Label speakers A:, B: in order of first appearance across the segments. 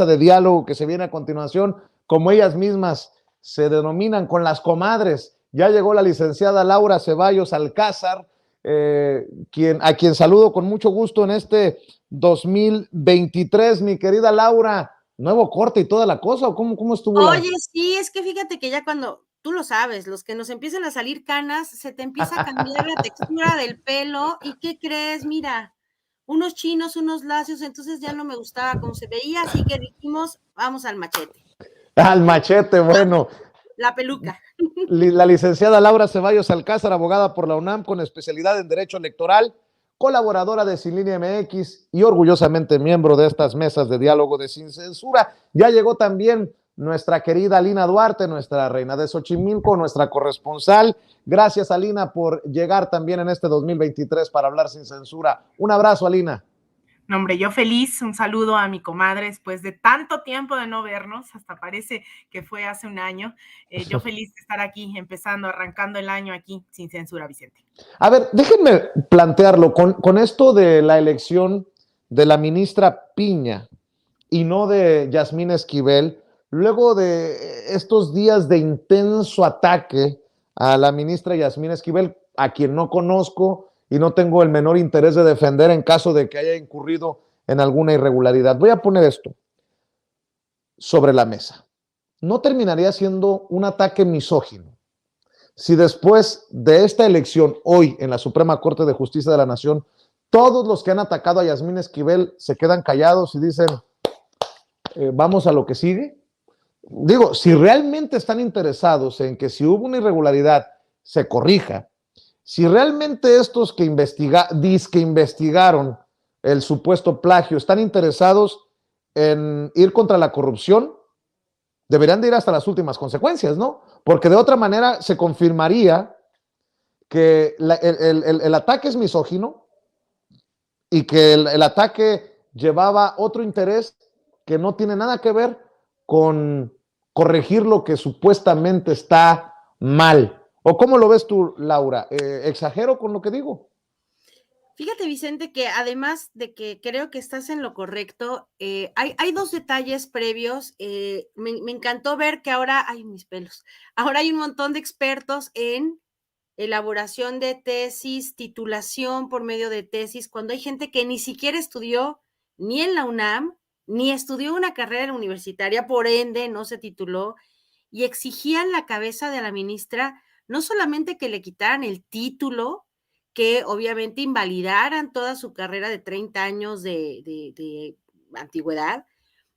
A: de diálogo que se viene a continuación, como ellas mismas se denominan, con las comadres. Ya llegó la licenciada Laura Ceballos Alcázar, a quien saludo con mucho gusto en este 2023. Mi querida Laura, nuevo corte y toda la cosa, ¿o cómo estuvo la...?
B: Oye, sí, es que fíjate que ya cuando, tú lo sabes, los que nos empiezan a salir canas, se te empieza a cambiar la textura del pelo, ¿y qué crees? Mira, unos chinos, unos lacios, entonces ya no me gustaba cómo se veía, así que dijimos, vamos al machete.
A: Al machete, bueno.
B: La peluca.
A: La licenciada Laura Ceballos Alcázar, abogada por la UNAM con especialidad en Derecho Electoral, colaboradora de Sin Línea MX y orgullosamente miembro de estas mesas de diálogo de Sin Censura. Ya llegó también nuestra querida Alina Duarte, nuestra reina de Xochimilco, nuestra corresponsal. Gracias, Alina, por llegar también en este 2023 para hablar sin censura. Un abrazo, Alina.
C: No, hombre, yo feliz, un saludo a mi comadre después de tanto tiempo de no vernos, hasta parece que fue hace un año. Yo feliz de estar aquí, empezando, arrancando el año aquí, sin censura, Vicente.
A: A ver, déjenme plantearlo con esto de la elección de la ministra Piña y no de Yasmín Esquivel, luego de estos días de intenso ataque a la ministra Yasmín Esquivel, a quien no conozco y no tengo el menor interés de defender en caso de que haya incurrido en alguna irregularidad. Voy a poner esto sobre la mesa. ¿No terminaría siendo un ataque misógino si después de esta elección hoy en la Suprema Corte de Justicia de la Nación, todos los que han atacado a Yasmín Esquivel se quedan callados y dicen, vamos a lo que sigue? Digo, si realmente están interesados en que si hubo una irregularidad se corrija, si realmente estos que investigaron el supuesto plagio están interesados en ir contra la corrupción, deberían de ir hasta las últimas consecuencias, ¿no? Porque de otra manera se confirmaría que el ataque es misógino y que el ataque llevaba otro interés que no tiene nada que ver con corregir lo que supuestamente está mal. ¿O cómo lo ves tú, Laura? ¿Exagero con lo que digo?
B: Fíjate, Vicente, que además de que creo que estás en lo correcto, hay dos detalles previos. Me encantó ver que ahora, ay, mis pelos, ahora hay un montón de expertos en elaboración de tesis, titulación por medio de tesis, cuando hay gente que ni siquiera estudió ni en la UNAM, ni estudió una carrera universitaria, por ende no se tituló, y exigían la cabeza de la ministra, no solamente que le quitaran el título, que obviamente invalidaran toda su carrera de 30 años de antigüedad,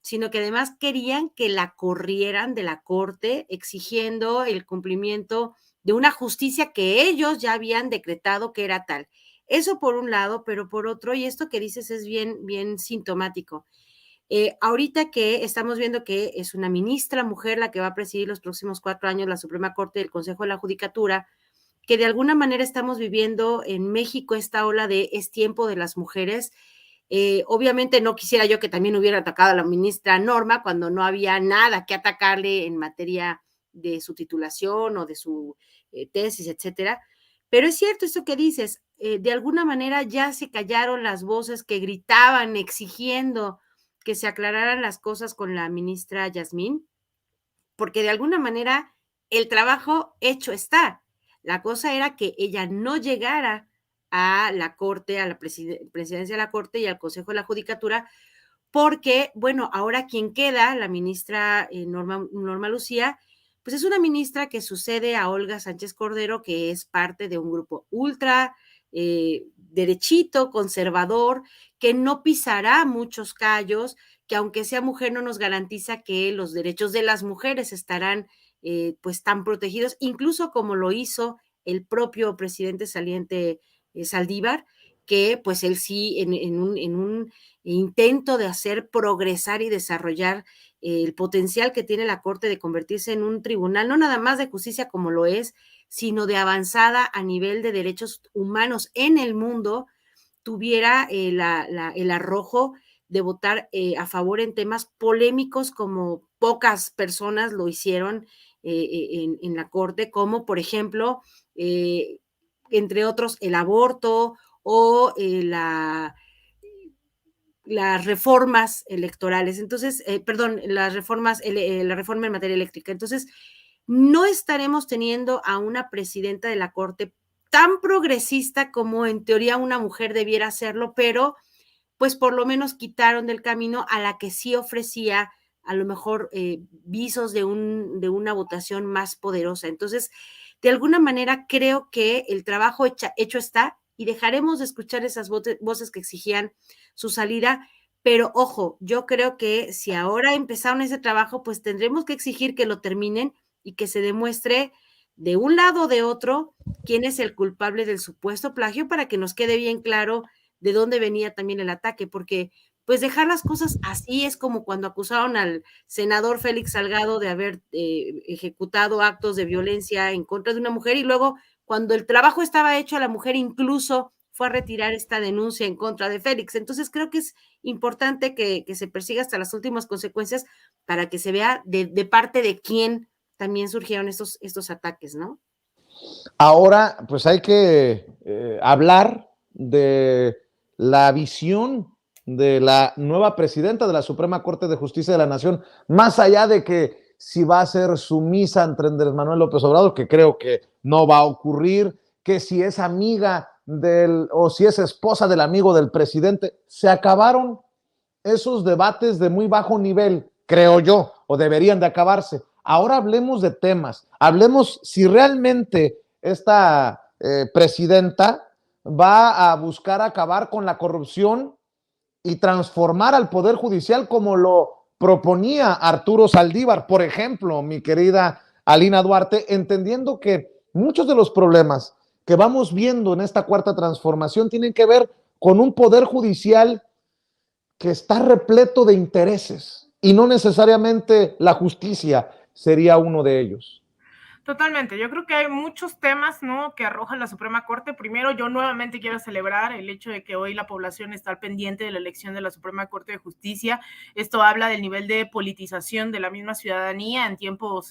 B: sino que además querían que la corrieran de la corte, exigiendo el cumplimiento de una justicia que ellos ya habían decretado que era tal. Eso por un lado, pero por otro, y esto que dices es bien sintomático. Ahorita que estamos viendo que es una ministra mujer la que va a presidir los próximos 4 años la Suprema Corte del Consejo de la Judicatura, que de alguna manera estamos viviendo en México esta ola de es tiempo de las mujeres. Obviamente no quisiera yo que también hubiera atacado a la ministra Norma cuando no había nada que atacarle en materia de su titulación o de su tesis, etcétera. Pero es cierto esto que dices, de alguna manera ya se callaron las voces que gritaban exigiendo que se aclararan las cosas con la ministra Yasmín, porque de alguna manera el trabajo hecho está. La cosa era que ella no llegara a la Corte, a la presidencia de la Corte y al Consejo de la Judicatura, porque, bueno, ahora quien queda, la ministra Norma Lucía, pues es una ministra que sucede a Olga Sánchez Cordero, que es parte de un grupo ultra derechito, conservador, que no pisará muchos callos, que aunque sea mujer no nos garantiza que los derechos de las mujeres estarán pues tan protegidos, incluso como lo hizo el propio presidente saliente Saldívar, que pues él sí en un intento de hacer progresar y desarrollar el potencial que tiene la Corte de convertirse en un tribunal, no nada más de justicia como lo es, sino de avanzada a nivel de derechos humanos en el mundo, tuviera el arrojo de votar a favor en temas polémicos como pocas personas lo hicieron en la Corte, como por ejemplo, entre otros, el aborto o las reformas electorales. Entonces, perdón, las reformas, la reforma en materia eléctrica. Entonces, no estaremos teniendo a una presidenta de la Corte tan progresista como en teoría una mujer debiera hacerlo, pero pues por lo menos quitaron del camino a la que sí ofrecía a lo mejor visos de una votación más poderosa. Entonces, de alguna manera creo que el trabajo hecho está y dejaremos de escuchar esas voces que exigían su salida, pero ojo, yo creo que si ahora empezaron ese trabajo, pues tendremos que exigir que lo terminen y que se demuestre de un lado o de otro quién es el culpable del supuesto plagio para que nos quede bien claro de dónde venía también el ataque, porque pues dejar las cosas así es como cuando acusaron al senador Félix Salgado de haber ejecutado actos de violencia en contra de una mujer y luego cuando el trabajo estaba hecho, la mujer incluso fue a retirar esta denuncia en contra de Félix. Entonces creo que es importante que se persiga hasta las últimas consecuencias para que se vea de parte de quién también surgieron estos ataques, ¿no?
A: Ahora, pues hay que hablar de la visión de la nueva presidenta de la Suprema Corte de Justicia de la Nación, más allá de que si va a ser sumisa ante Andrés Manuel López Obrador, que creo que no va a ocurrir, que si es amiga o si es esposa del amigo del presidente, se acabaron esos debates de muy bajo nivel, creo yo, o deberían de acabarse. Ahora hablemos de temas, hablemos si realmente esta presidenta va a buscar acabar con la corrupción y transformar al Poder Judicial como lo proponía Arturo Saldívar, por ejemplo, mi querida Alina Duarte, entendiendo que muchos de los problemas que vamos viendo en esta cuarta transformación tienen que ver con un Poder Judicial que está repleto de intereses y no necesariamente la justicia sería uno de ellos.
C: Totalmente, yo creo que hay muchos temas, ¿no?, que arroja la Suprema Corte. Primero, yo nuevamente quiero celebrar el hecho de que hoy la población está al pendiente de la elección de la Suprema Corte de Justicia. Esto habla del nivel de politización de la misma ciudadanía. En tiempo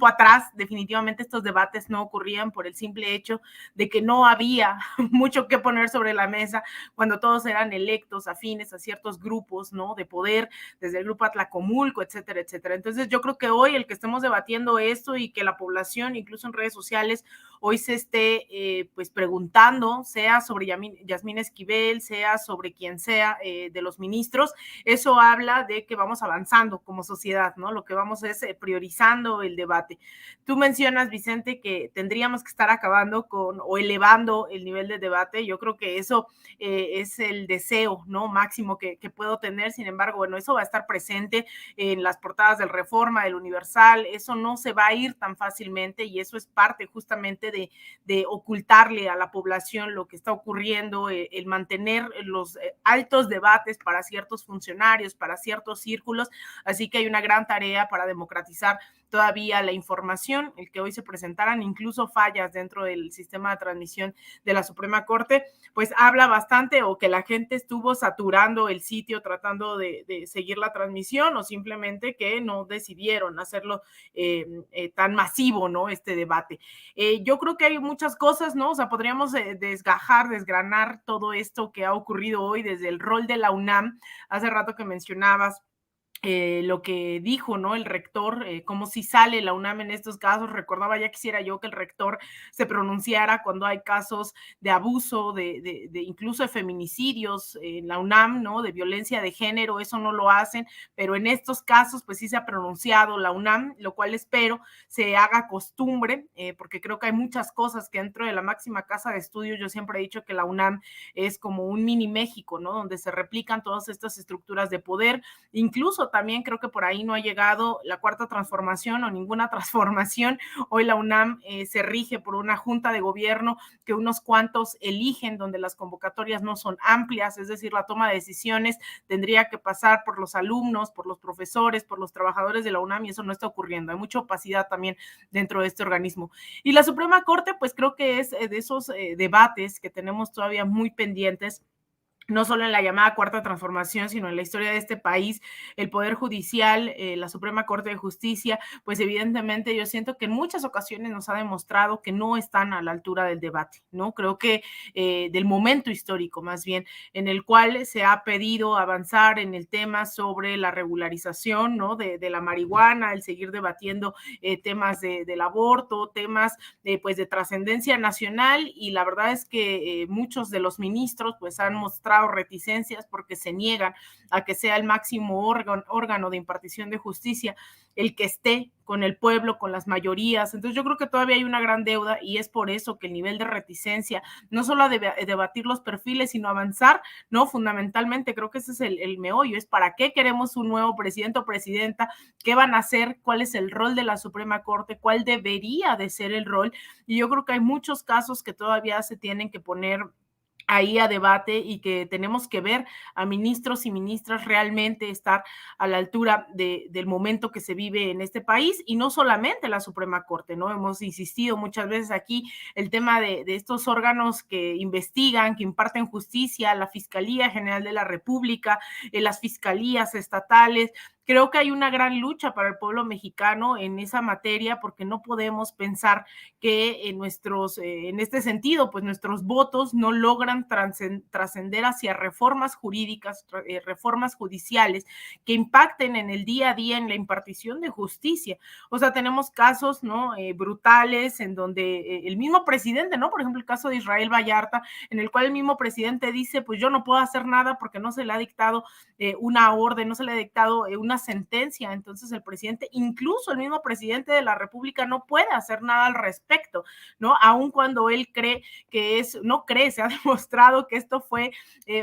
C: atrás, definitivamente estos debates no ocurrían por el simple hecho de que no había mucho que poner sobre la mesa cuando todos eran electos, afines a ciertos grupos, ¿no?, de poder, desde el grupo Atlacomulco, etcétera, etcétera. Entonces, yo creo que hoy el que estemos debatiendo esto y que la población, incluso en redes sociales, hoy se esté pues preguntando, sea sobre Yasmín Esquivel, sea sobre quien sea de los ministros, eso habla de que vamos avanzando como sociedad, ¿no? Lo que vamos es priorizando el debate. Tú mencionas, Vicente, que tendríamos que estar acabando con o elevando el nivel de debate. Yo creo que eso es el deseo, ¿no?, máximo que puedo tener. Sin embargo, bueno, eso va a estar presente en las portadas del Reforma, del Universal. Eso no se va a ir tan fácilmente y eso es parte justamente de ocultarle a la población lo que está ocurriendo, el mantener los altos debates para ciertos funcionarios, para ciertos círculos. Así que hay una gran tarea para democratizar todavía la información, el que hoy se presentaran incluso fallas dentro del sistema de transmisión de la Suprema Corte, pues habla bastante, o que la gente estuvo saturando el sitio tratando de seguir la transmisión, o simplemente que no decidieron hacerlo tan masivo, ¿no?, este debate. Yo creo que hay muchas cosas, ¿no? O sea, podríamos desgranar todo esto que ha ocurrido hoy desde el rol de la UNAM. Hace rato que mencionabas lo que dijo, ¿no?, el rector, como si sale la UNAM en estos casos. Recordaba, ya quisiera yo que el rector se pronunciara cuando hay casos de abuso, de incluso de feminicidios en la UNAM, ¿no?, de violencia de género. Eso no lo hacen, pero en estos casos pues sí se ha pronunciado la UNAM, lo cual espero se haga costumbre, porque creo que hay muchas cosas que dentro de la máxima casa de estudios, yo siempre he dicho que la UNAM es como un mini México, ¿no?, donde se replican todas estas estructuras de poder. Incluso también creo que por ahí no ha llegado la cuarta transformación o ninguna transformación. Hoy la UNAM se rige por una junta de gobierno que unos cuantos eligen, donde las convocatorias no son amplias, es decir, la toma de decisiones tendría que pasar por los alumnos, por los profesores, por los trabajadores de la UNAM, y eso no está ocurriendo. Hay mucha opacidad también dentro de este organismo. Y la Suprema Corte, pues creo que es de esos debates que tenemos todavía muy pendientes, no solo en la llamada Cuarta Transformación, sino en la historia de este país, el Poder Judicial, la Suprema Corte de Justicia, pues evidentemente yo siento que en muchas ocasiones nos ha demostrado que no están a la altura del debate, ¿no? Creo que del momento histórico, más bien, en el cual se ha pedido avanzar en el tema sobre la regularización, ¿no? De la marihuana, el seguir debatiendo temas del aborto, temas pues de trascendencia nacional, y la verdad es que muchos de los ministros pues han mostrado reticencias porque se niegan a que sea el máximo órgano de impartición de justicia el que esté con el pueblo, con las mayorías. Entonces yo creo que todavía hay una gran deuda, y es por eso que el nivel de reticencia, no solo a debatir los perfiles, sino avanzar, ¿no? Fundamentalmente creo que ese es el meollo, es para qué queremos un nuevo presidente o presidenta, qué van a hacer, cuál es el rol de la Suprema Corte, cuál debería de ser el rol, y yo creo que hay muchos casos que todavía se tienen que poner ahí a debate, y que tenemos que ver a ministros y ministras realmente estar a la altura del momento que se vive en este país, y no solamente la Suprema Corte, ¿no? Hemos insistido muchas veces aquí el tema de estos órganos que investigan, que imparten justicia, la Fiscalía General de la República, las fiscalías estatales. Creo que hay una gran lucha para el pueblo mexicano en esa materia, porque no podemos pensar que en este sentido, pues nuestros votos no logran trascender hacia reformas jurídicas, reformas judiciales que impacten en el día a día en la impartición de justicia. O sea, tenemos casos, ¿no? Brutales, en donde el mismo presidente, ¿no? Por ejemplo, el caso de Israel Vallarta, en el cual el mismo presidente dice, pues yo no puedo hacer nada porque no se le ha dictado una orden, no se le ha dictado una sentencia. Entonces el presidente, incluso el mismo presidente de la República, no puede hacer nada al respecto, ¿no? Aun cuando él cree que no cree, se ha demostrado que esto fue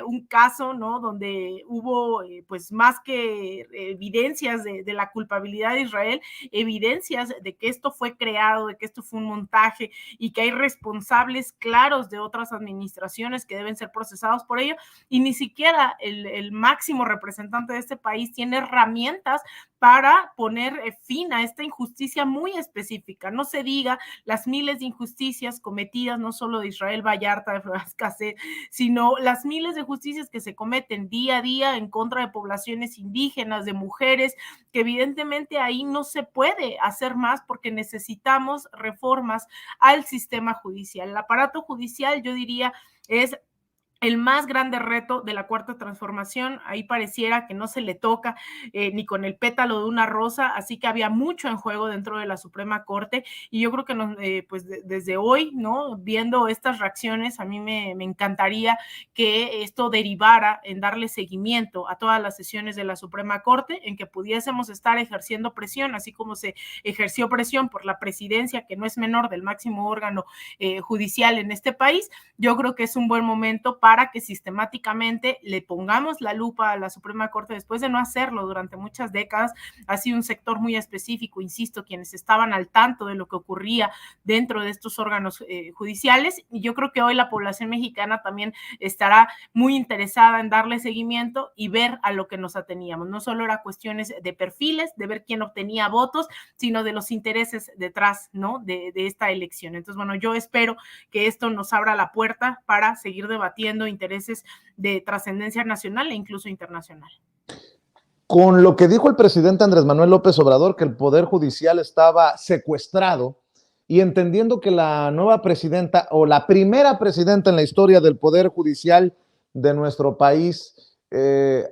C: un caso, ¿no? Donde hubo pues más que evidencias de la culpabilidad de Israel, evidencias de que esto fue creado, de que esto fue un montaje, y que hay responsables claros de otras administraciones que deben ser procesados por ello, y ni siquiera el máximo representante de este país tiene herramientas para poner fin a esta injusticia muy específica. No se diga las miles de injusticias cometidas, no solo de Israel Vallarta, de Florence Cassette, sino las miles de justicias que se cometen día a día en contra de poblaciones indígenas, de mujeres, que evidentemente ahí no se puede hacer más, porque necesitamos reformas al sistema judicial. El aparato judicial, yo diría, es el más grande reto de la Cuarta Transformación. Ahí pareciera que no se le toca ni con el pétalo de una rosa, así que había mucho en juego dentro de la Suprema Corte, y yo creo que pues desde hoy, ¿no? Viendo estas reacciones, a mí me encantaría que esto derivara en darle seguimiento a todas las sesiones de la Suprema Corte, en que pudiésemos estar ejerciendo presión, así como se ejerció presión por la presidencia, que no es menor, del máximo órgano judicial en este país. Yo creo que es un buen momento para que sistemáticamente le pongamos la lupa a la Suprema Corte, después de no hacerlo durante muchas décadas. Ha sido un sector muy específico, insisto, quienes estaban al tanto de lo que ocurría dentro de estos órganos judiciales, y yo creo que hoy la población mexicana también estará muy interesada en darle seguimiento y ver a lo que nos ateníamos. No solo era cuestiones de perfiles, de ver quién obtenía votos, sino de los intereses detrás, ¿no? de esta elección. Entonces, bueno, yo espero que esto nos abra la puerta para seguir debatiendo intereses de trascendencia nacional e incluso internacional.
A: Con lo que dijo el presidente Andrés Manuel López Obrador, que el Poder Judicial estaba secuestrado, y entendiendo que la nueva presidenta, o la primera presidenta en la historia del Poder Judicial de nuestro país,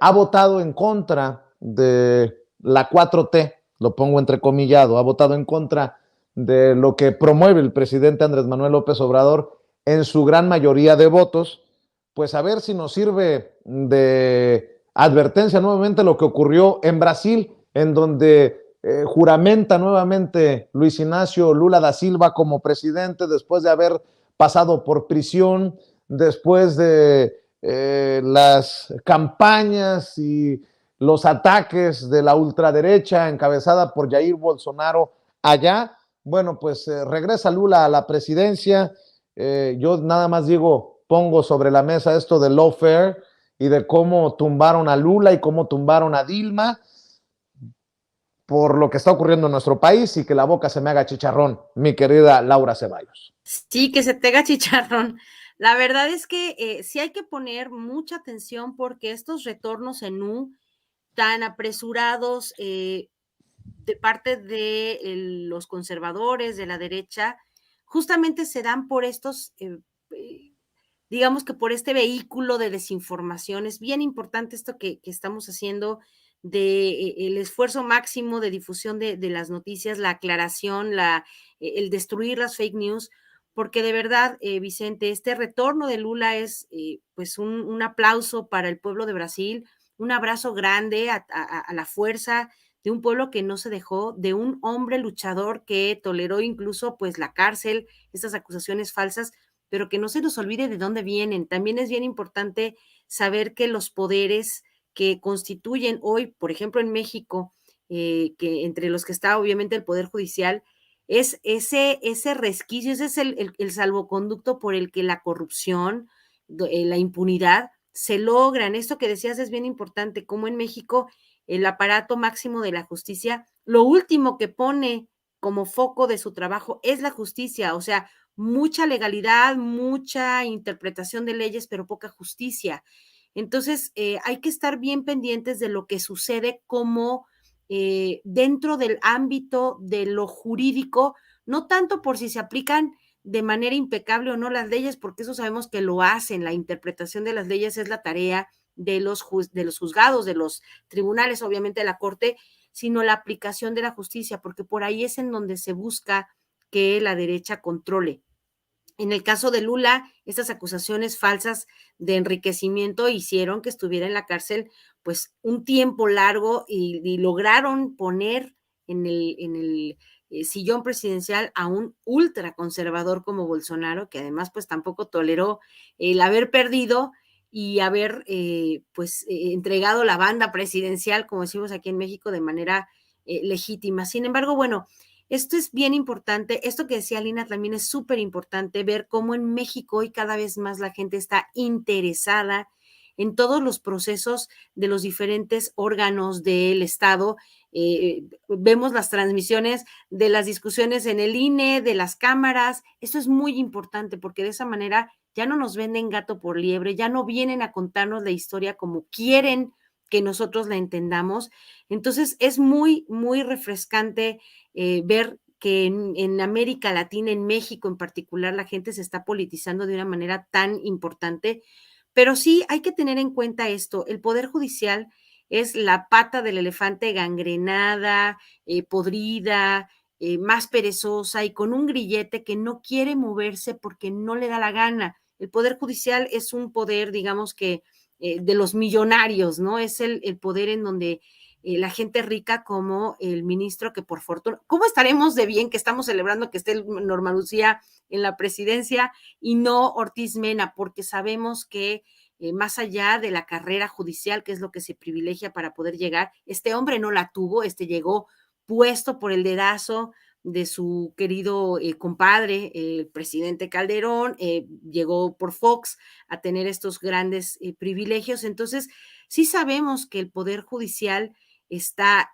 A: ha votado en contra de la 4T, lo pongo entrecomillado, ha votado en contra de lo que promueve el presidente Andrés Manuel López Obrador en su gran mayoría de votos, pues a ver si nos sirve de advertencia nuevamente lo que ocurrió en Brasil, en donde juramenta nuevamente Luis Ignacio Lula da Silva como presidente después de haber pasado por prisión, después de las campañas y los ataques de la ultraderecha encabezada por Jair Bolsonaro allá. Bueno, pues regresa Lula a la presidencia. Yo nada más digo, pongo sobre la mesa esto de lawfare y de cómo tumbaron a Lula y cómo tumbaron a Dilma por lo que está ocurriendo en nuestro país, y que la boca se me haga chicharrón, mi querida Laura Ceballos.
B: Sí, que se te haga chicharrón. La verdad es que sí hay que poner mucha atención porque estos retornos en U tan apresurados de parte de los conservadores, de la derecha, justamente se dan por estos, digamos que por este vehículo de desinformación. Es bien importante esto que estamos haciendo de el esfuerzo máximo de difusión de las noticias, la aclaración, el destruir las fake news, porque de verdad, Vicente, este retorno de Lula es pues un aplauso para el pueblo de Brasil, un abrazo grande a la fuerza de un pueblo que no se dejó, de un hombre luchador que toleró incluso pues la cárcel, estas acusaciones falsas, pero que no se nos olvide de dónde vienen. También es bien importante saber que los poderes que constituyen hoy, por ejemplo, en México, que entre los que está obviamente el Poder Judicial, es ese resquicio, ese es el salvoconducto por el que la corrupción, la impunidad se logran. Esto que decías es bien importante, como en México el aparato máximo de la justicia, lo último que pone como foco de su trabajo es la justicia, o sea, mucha legalidad, mucha interpretación de leyes, pero poca justicia. Entonces, hay que estar bien pendientes de lo que sucede como dentro del ámbito de lo jurídico, no tanto por si se aplican de manera impecable o no las leyes, porque eso sabemos que lo hacen, la interpretación de las leyes es la tarea de los juzgados, de los tribunales, obviamente de la Corte, sino la aplicación de la justicia, porque por ahí es en donde se busca que la derecha controle. En el caso de Lula, estas acusaciones falsas de enriquecimiento hicieron que estuviera en la cárcel pues un tiempo largo y lograron poner en el sillón presidencial a un ultraconservador como Bolsonaro, que además pues tampoco toleró el haber perdido y haber entregado la banda presidencial, como decimos aquí en México, de manera legítima. Sin embargo, bueno, esto es bien importante. Esto que decía Lina también es súper importante, ver cómo en México hoy cada vez más la gente está interesada en todos los procesos de los diferentes órganos del Estado. Vemos las transmisiones de las discusiones en el INE, de las cámaras. Esto es muy importante porque de esa manera ya no nos venden gato por liebre, ya no vienen a contarnos la historia como quieren que nosotros la entendamos. Entonces es muy, muy refrescante ver que en América Latina, en México en particular, la gente se está politizando de una manera tan importante. Pero sí hay que tener en cuenta esto, el Poder Judicial es la pata del elefante gangrenada, podrida, más perezosa y con un grillete que no quiere moverse porque no le da la gana. El Poder Judicial es un poder, digamos que, de los millonarios, ¿no? Es el poder en donde la gente rica como el ministro que por fortuna, ¿cómo estaremos de bien que estamos celebrando que esté Norma Lucía en la presidencia y no Ortiz Mena? Porque sabemos que más allá de la carrera judicial, que es lo que se privilegia para poder llegar, este hombre no la tuvo, llegó puesto por el dedazo de su querido compadre, el presidente Calderón, llegó por Fox a tener estos grandes privilegios. Entonces, sí sabemos que el Poder Judicial está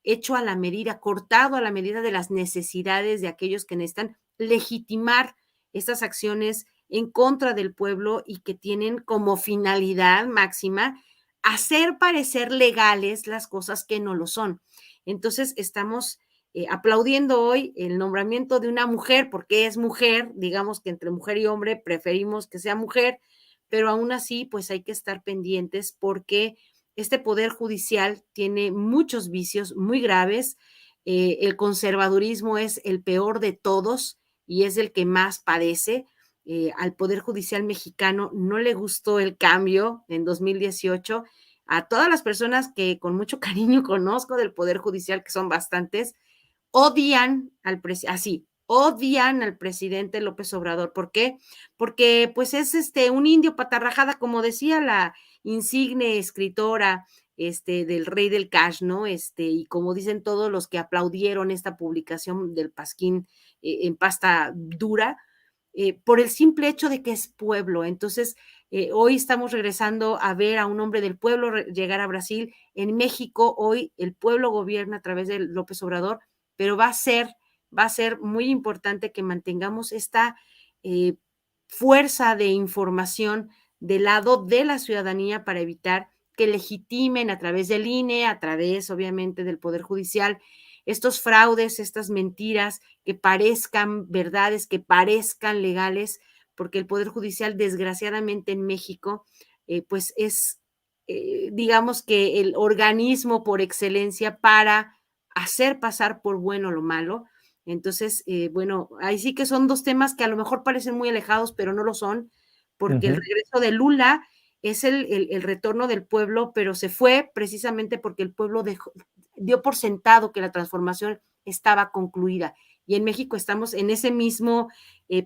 B: hecho a la medida, cortado a la medida de las necesidades de aquellos que necesitan legitimar estas acciones en contra del pueblo y que tienen como finalidad máxima hacer parecer legales las cosas que no lo son. Entonces, estamos aplaudiendo hoy el nombramiento de una mujer, porque es mujer, digamos que entre mujer y hombre preferimos que sea mujer, pero aún así, pues hay que estar pendientes porque este poder judicial tiene muchos vicios muy graves. El conservadurismo es el peor de todos y es el que más padece. Al Poder Judicial mexicano no le gustó el cambio en 2018. A todas las personas que con mucho cariño conozco del Poder Judicial, que son bastantes, odian al presidente, así, odian al presidente López Obrador. ¿Por qué? Porque pues es un indio patarrajada, como decía la insigne escritora del Rey del Cash, ¿no? Y como dicen todos los que aplaudieron esta publicación del Pasquín en pasta dura, por el simple hecho de que es pueblo. Entonces, hoy estamos regresando a ver a un hombre del pueblo llegar a Brasil. En México, hoy el pueblo gobierna a través de López Obrador, pero va a ser muy importante que mantengamos esta fuerza de información del lado de la ciudadanía para evitar que legitimen a través del INE, a través obviamente del Poder Judicial, estos fraudes, estas mentiras que parezcan verdades, que parezcan legales, porque el Poder Judicial desgraciadamente en México pues es digamos que el organismo por excelencia para hacer pasar por bueno lo malo. Entonces, bueno, ahí sí que son dos temas que a lo mejor parecen muy alejados, pero no lo son, porque el regreso de Lula es el retorno del pueblo, pero se fue precisamente porque el pueblo dio por sentado que la transformación estaba concluida. Y en México estamos en ese mismo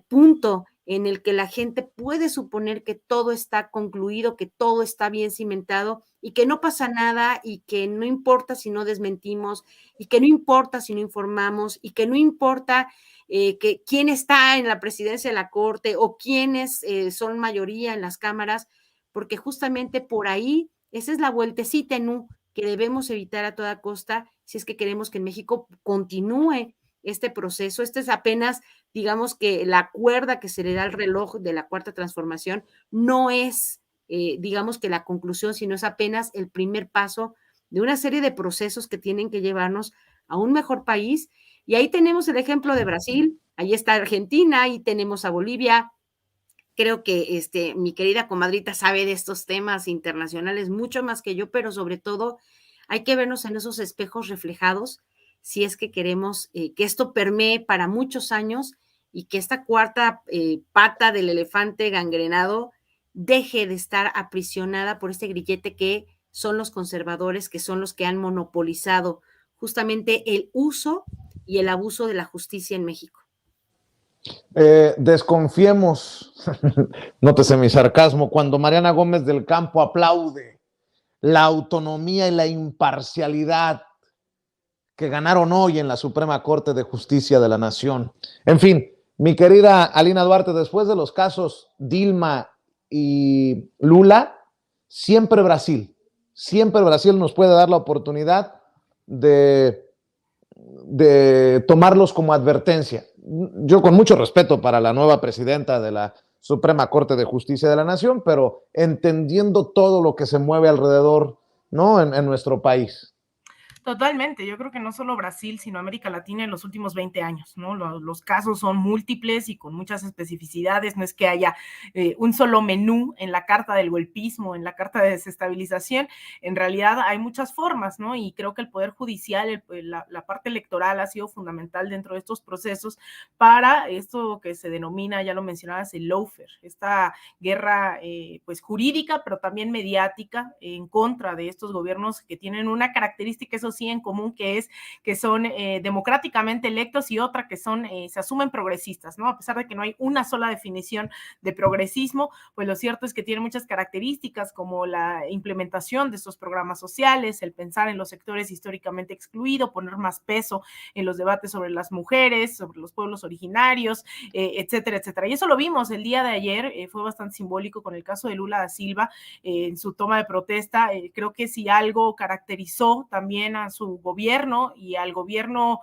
B: punto en el que la gente puede suponer que todo está concluido, que todo está bien cimentado y que no pasa nada y que no importa si no desmentimos y que no importa si no informamos y que no importa que quién está en la presidencia de la Corte o quiénes son mayoría en las cámaras, porque justamente por ahí, esa es la vueltecita en U que debemos evitar a toda costa si es que queremos que en México continúe este proceso. Este es apenas, digamos que la cuerda que se le da al reloj de la cuarta transformación no es, digamos que la conclusión, sino es apenas el primer paso de una serie de procesos que tienen que llevarnos a un mejor país. Y ahí tenemos el ejemplo de Brasil, ahí está Argentina, ahí tenemos a Bolivia. Creo que mi querida comadrita sabe de estos temas internacionales mucho más que yo, pero sobre todo hay que vernos en esos espejos reflejados si es que queremos que esto permee para muchos años y que esta cuarta pata del elefante gangrenado deje de estar aprisionada por este grillete que son los conservadores, que son los que han monopolizado justamente el uso y el abuso de la justicia en México.
A: Desconfiemos, nótese mi sarcasmo, cuando Mariana Gómez del Campo aplaude la autonomía y la imparcialidad que ganaron hoy en la Suprema Corte de Justicia de la Nación. En fin, mi querida Alina Duarte, después de los casos Dilma y Lula, siempre Brasil nos puede dar la oportunidad de tomarlos como advertencia. Yo con mucho respeto para la nueva presidenta de la Suprema Corte de Justicia de la Nación, pero entendiendo todo lo que se mueve alrededor, ¿no? en nuestro país.
C: Totalmente, yo creo que no solo Brasil, sino América Latina en los últimos 20 años, ¿no? Los casos son múltiples y con muchas especificidades, no es que haya un solo menú en la carta del golpismo, en la carta de desestabilización, en realidad hay muchas formas, ¿no? Y creo que el Poder Judicial, la parte electoral ha sido fundamental dentro de estos procesos para esto que se denomina, ya lo mencionabas, el lawfare, esta guerra pues jurídica, pero también mediática en contra de estos gobiernos que tienen una característica, eso sí en común, que es que son democráticamente electos y otra que son, se asumen progresistas, ¿no? A pesar de que no hay una sola definición de progresismo, pues lo cierto es que tiene muchas características como la implementación de estos programas sociales, el pensar en los sectores históricamente excluidos, poner más peso en los debates sobre las mujeres, sobre los pueblos originarios, etcétera, etcétera. Y eso lo vimos el día de ayer, fue bastante simbólico con el caso de Lula da Silva, en su toma de protesta. Creo que si algo caracterizó también a su gobierno y al gobierno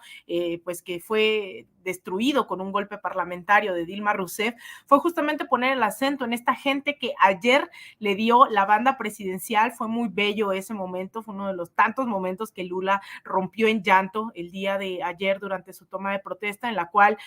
C: pues que fue destruido con un golpe parlamentario de Dilma Rousseff, fue justamente poner el acento en esta gente que ayer le dio la banda presidencial. Fue muy bello ese momento, fue uno de los tantos momentos que Lula rompió en llanto el día de ayer durante su toma de protesta, en la cual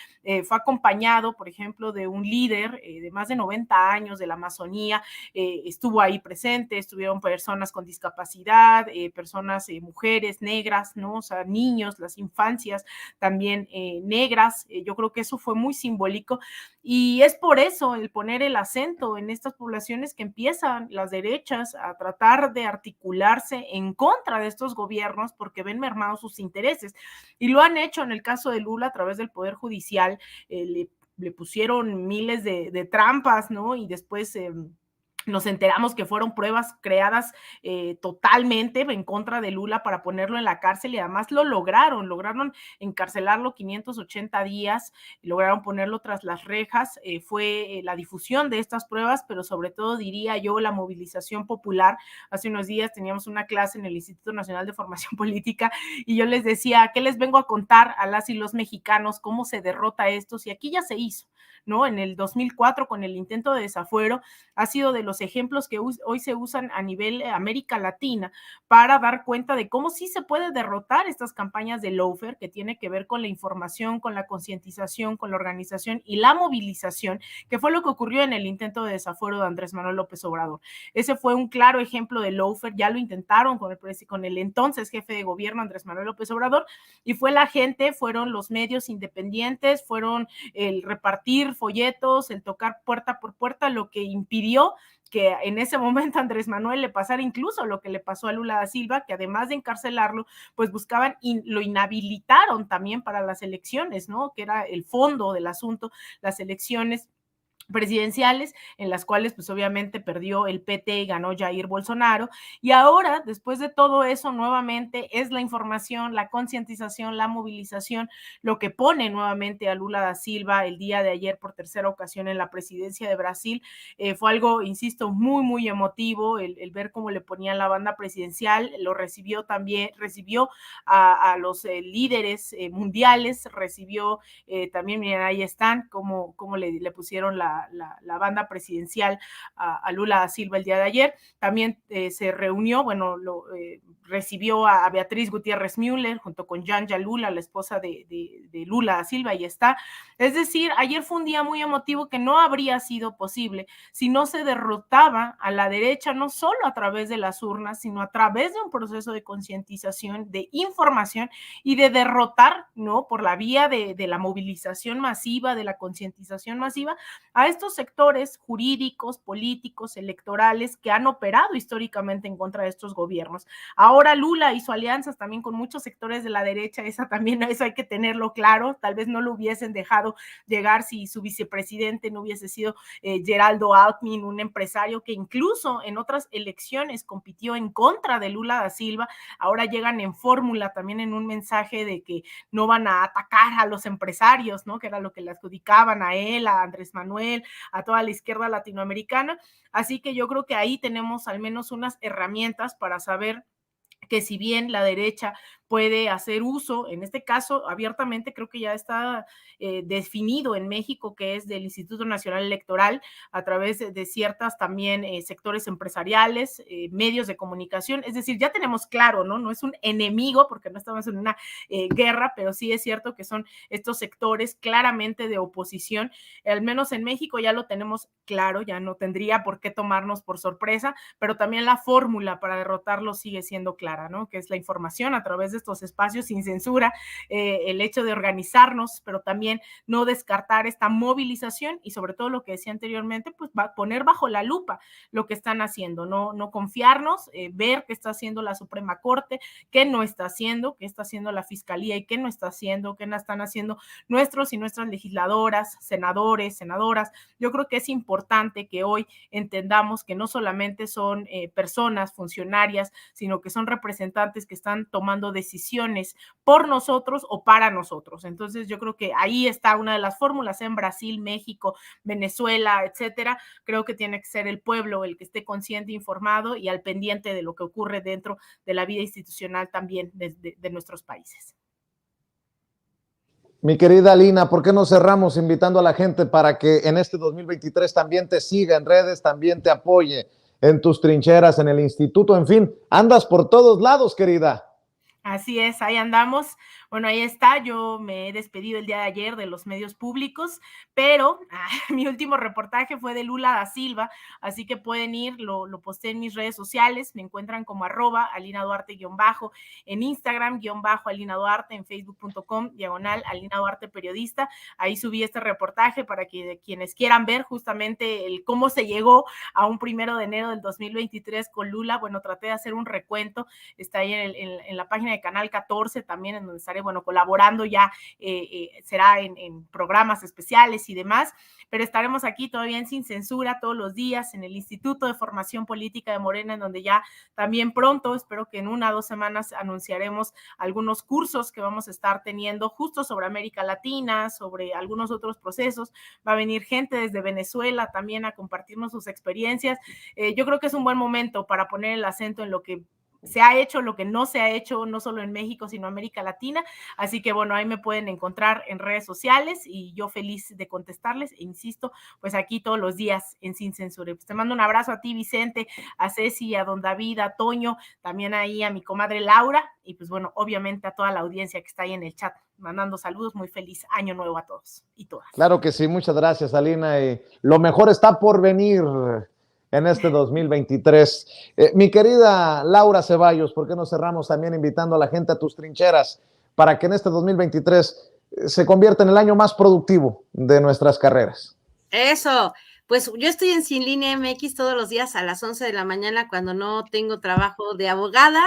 C: fue acompañado, por ejemplo, de un líder de más de 90 años de la Amazonía, estuvo ahí presente, estuvieron personas con discapacidad, personas, mujeres negras, ¿no? O sea, niños, las infancias también negras. Yo creo que eso fue muy simbólico y es por eso el poner el acento en estas poblaciones que empiezan las derechas a tratar de articularse en contra de estos gobiernos porque ven mermados sus intereses, y lo han hecho en el caso de Lula a través del Poder Judicial. Le pusieron miles de trampas, ¿no? Y después Nos enteramos que fueron pruebas creadas totalmente en contra de Lula para ponerlo en la cárcel y además lograron encarcelarlo 580 días, lograron ponerlo tras las rejas, fue la difusión de estas pruebas, pero sobre todo diría yo la movilización popular. Hace unos días teníamos una clase en el Instituto Nacional de Formación Política y yo les decía, ¿qué les vengo a contar a las y los mexicanos? ¿Cómo se derrota esto? Si aquí ya se hizo, ¿no? En el 2004 con el intento de desafuero ha sido de los ejemplos que hoy se usan a nivel América Latina para dar cuenta de cómo sí se puede derrotar estas campañas de lawfare que tiene que ver con la información, con la concientización, con la organización y la movilización, que fue lo que ocurrió en el intento de desafuero de Andrés Manuel López Obrador. Ese fue un claro ejemplo de lawfare, ya lo intentaron con el entonces jefe de gobierno Andrés Manuel López Obrador y fue la gente, fueron los medios independientes, fueron el repartir folletos, el tocar puerta por puerta, lo que impidió que en ese momento a Andrés Manuel le pasara incluso lo que le pasó a Lula da Silva, que además de encarcelarlo, pues buscaban y lo inhabilitaron también para las elecciones, ¿no? Que era el fondo del asunto, las elecciones presidenciales, en las cuales pues obviamente perdió el PT y ganó Jair Bolsonaro, y ahora, después de todo eso, nuevamente es la información, la concientización, la movilización, lo que pone nuevamente a Lula da Silva el día de ayer por tercera ocasión en la presidencia de Brasil. Fue algo, insisto, muy, muy emotivo, el ver cómo le ponían la banda presidencial, lo recibió también, recibió a los líderes mundiales, recibió también, miren, ahí están, cómo le pusieron la banda presidencial a Lula da Silva el día de ayer. También se reunió, bueno, recibió a Beatriz Gutiérrez Müller junto con Janja Lula, la esposa de Lula da Silva, y está. Es decir, ayer fue un día muy emotivo que no habría sido posible si no se derrotaba a la derecha, no solo a través de las urnas, sino a través de un proceso de concientización, de información y de derrotar, ¿no? Por la vía de la movilización masiva, de la concientización masiva, a estos sectores jurídicos, políticos, electorales que han operado históricamente en contra de estos gobiernos. Ahora Lula hizo alianzas también con muchos sectores de la derecha, eso hay que tenerlo claro, tal vez no lo hubiesen dejado llegar si su vicepresidente no hubiese sido Geraldo Alckmin, un empresario que incluso en otras elecciones compitió en contra de Lula da Silva. Ahora llegan en fórmula también en un mensaje de que no van a atacar a los empresarios, ¿no? Que era lo que le adjudicaban a él, a Andrés Manuel, a toda la izquierda latinoamericana. Así que yo creo que ahí tenemos al menos unas herramientas para saber que si bien la derecha puede hacer uso, en este caso abiertamente creo que ya está definido en México, que es del Instituto Nacional Electoral, a través de ciertas también sectores empresariales, medios de comunicación, es decir, ya tenemos claro, ¿no? No es un enemigo, porque no estamos en una guerra, pero sí es cierto que son estos sectores claramente de oposición, al menos en México ya lo tenemos claro, ya no tendría por qué tomarnos por sorpresa, pero también la fórmula para derrotarlo sigue siendo clara, ¿no? Que es la información a través de estos espacios sin censura, el hecho de organizarnos, pero también no descartar esta movilización y sobre todo lo que decía anteriormente, pues va a poner bajo la lupa lo que están haciendo, no confiarnos, ver qué está haciendo la Suprema Corte, qué no está haciendo, qué está haciendo la Fiscalía y qué no está haciendo, qué no están haciendo nuestros y nuestras legisladoras, senadores, senadoras. Yo creo que es importante que hoy entendamos que no solamente son personas, funcionarias, sino que son representantes que están tomando decisiones por nosotros o para nosotros. Entonces yo creo que ahí está una de las fórmulas en Brasil, México, Venezuela, etcétera. Creo que tiene que ser el pueblo el que esté consciente, informado y al pendiente de lo que ocurre dentro de la vida institucional también de nuestros países.
A: Mi querida Lina, ¿por qué no cerramos invitando a la gente para que en este 2023 también te siga en redes, también te apoye en tus trincheras, en el instituto, en fin, andas por todos lados, querida?
C: Así es, ahí andamos. Bueno, ahí está, yo me he despedido el día de ayer de los medios públicos, pero mi último reportaje fue de Lula da Silva, así que pueden ir, lo posté en mis redes sociales, me encuentran como @Alina Duarte_ en Instagram _Alina Duarte, en facebook.com /Alina Duarte periodista, ahí subí este reportaje para que quienes quieran ver justamente cómo se llegó a un 1 de enero del 2023 con Lula. Bueno, traté de hacer un recuento, está ahí en la página de de Canal 14 también, en donde estaré, bueno, colaborando ya, será en programas especiales y demás, pero estaremos aquí todavía en Sin Censura todos los días en el Instituto de Formación Política de Morena, en donde ya también pronto, espero que en 1 o 2 semanas, anunciaremos algunos cursos que vamos a estar teniendo justo sobre América Latina, sobre algunos otros procesos. Va a venir gente desde Venezuela también a compartirnos sus experiencias. Yo creo que es un buen momento para poner el acento en lo que se ha hecho, lo que no se ha hecho, no solo en México, sino en América Latina. Así que bueno, ahí me pueden encontrar en redes sociales y yo feliz de contestarles. E insisto, pues aquí todos los días en Sin Censura. Pues te mando un abrazo a ti, Vicente, a Ceci, a don David, a Toño, también ahí a mi comadre Laura y pues bueno, obviamente a toda la audiencia que está ahí en el chat, mandando saludos. Muy feliz año nuevo a todos y todas.
A: Claro que sí, muchas gracias, Alina. Y lo mejor está por venir en este 2023. Mi querida Laura Ceballos, ¿por qué no cerramos también invitando a la gente a tus trincheras para que en este 2023 se convierta en el año más productivo de nuestras carreras?
B: Eso, pues yo estoy en Sin Línea MX todos los días a las 11 de la mañana cuando no tengo trabajo de abogada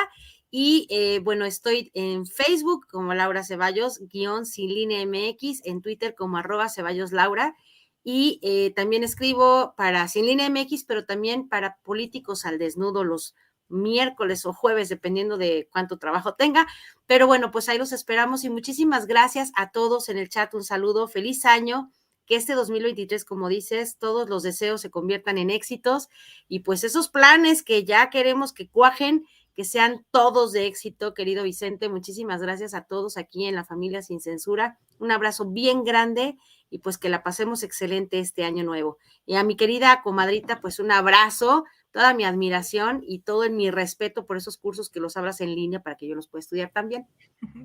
B: y bueno, estoy en Facebook como Laura Ceballos, Sin Línea MX, en Twitter como @CeballosLaura. Y también escribo para Sin Línea MX, pero también para Políticos al Desnudo los miércoles o jueves, dependiendo de cuánto trabajo tenga. Pero bueno, pues ahí los esperamos y muchísimas gracias a todos en el chat. Un saludo, feliz año, que este 2023, como dices, todos los deseos se conviertan en éxitos y pues esos planes que ya queremos que cuajen, que sean todos de éxito, querido Vicente. Muchísimas gracias a todos aquí en la familia Sin Censura. Un abrazo bien grande y pues que la pasemos excelente este año nuevo. Y a mi querida comadrita, pues un abrazo, toda mi admiración y todo en mi respeto por esos cursos que los abras en línea para que yo los pueda estudiar también.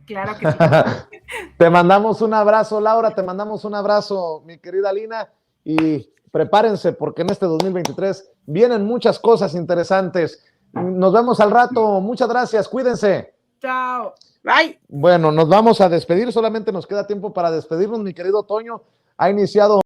C: Claro que sí.
A: Te mandamos un abrazo, Laura, te mandamos un abrazo, mi querida Alina, y prepárense porque en este 2023 vienen muchas cosas interesantes. Nos vemos al rato, muchas gracias, cuídense.
C: Chao.
B: Bye.
A: Bueno, nos vamos a despedir, solamente nos queda tiempo para despedirnos, mi querido Toño. Ha iniciado